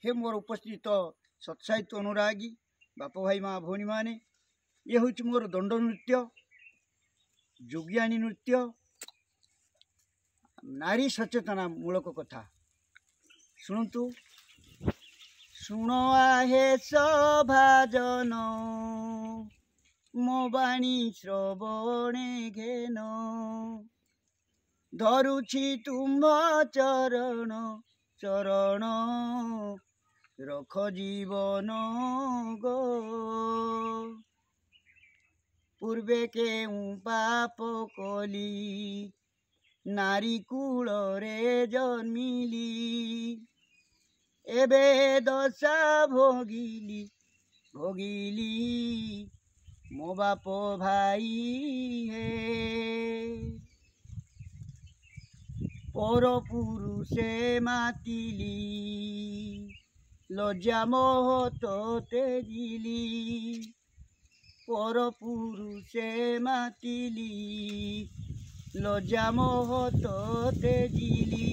हे मोर उपस्थित सत्साहित्य अनुरागी बाप भाई माँ भौणी मैंने ये हूँ मोर दंड नृत्य जोगियानी नृत्य नारी सचेतना मूलक कथा शुणु शुण आहे सभाजन मो बाणी श्रवणे घेन धरुछि तुम चरण चरण रख जीवन गो पूर्वे केउ पाप कली नारी कूल रे जन्मिली एबे दशा भोगिली भोगिली मो बाप भाई हे पर पुरुषे मातिली लज्जा मोह तो तेजिली पर पुरुषे मातिली लज्जा मोह तो तेजिली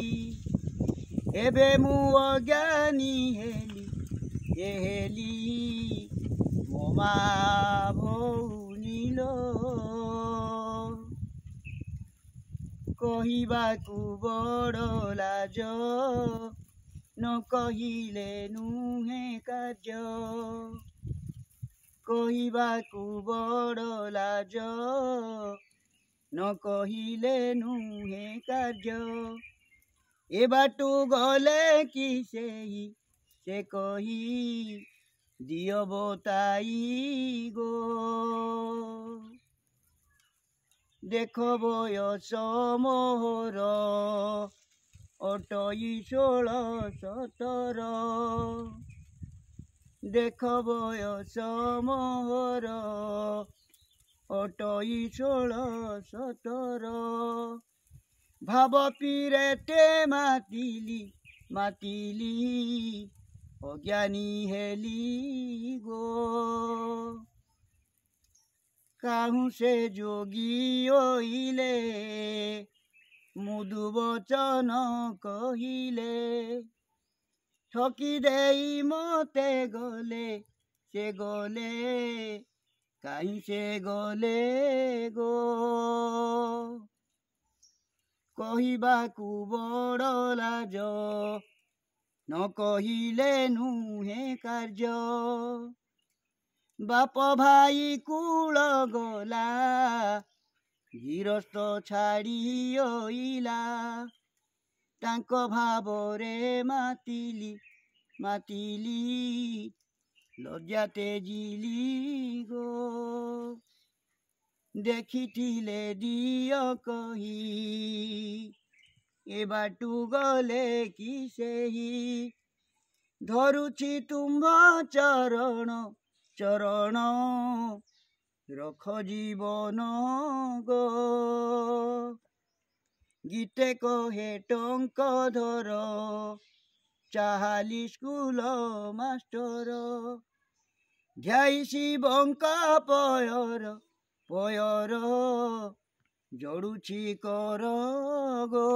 एबे मु अज्ञानी हेली मो माँ भौणी लो कहिबाकु बड़ लाज न कहिले नुहे कार्य कहिबाकु बड़ लाज न कहिले नुहे कार्य ए बाटू गले कि से कही दियो बताई गो देख बयस मोहर 16-17 देख बयस मोहर 16-17 भाव पीरेते मातिली मातिली अज्ञानी हेली गो काहू से जोगी ओइले मुदु वचन कहिले ठकी देई मते गले से गले कहीं से गले गो कहिबाकु बड़ लाज न कहिले नुहे कार्य बाप भाई कूल गला गृहस्थ छाड़ी ओइला तांको भावरे मातिली मातिली लज्जा तेजिली गो देखिथिले दिय कही ए बाटू गले कि सेही धरुछि तुम चरण चरण रख जीवन गो गीते कहे टंक धर चाहाली स्कूल मास्टर ध्याई शिवंका पयर पयर जड़ुछि कर गो।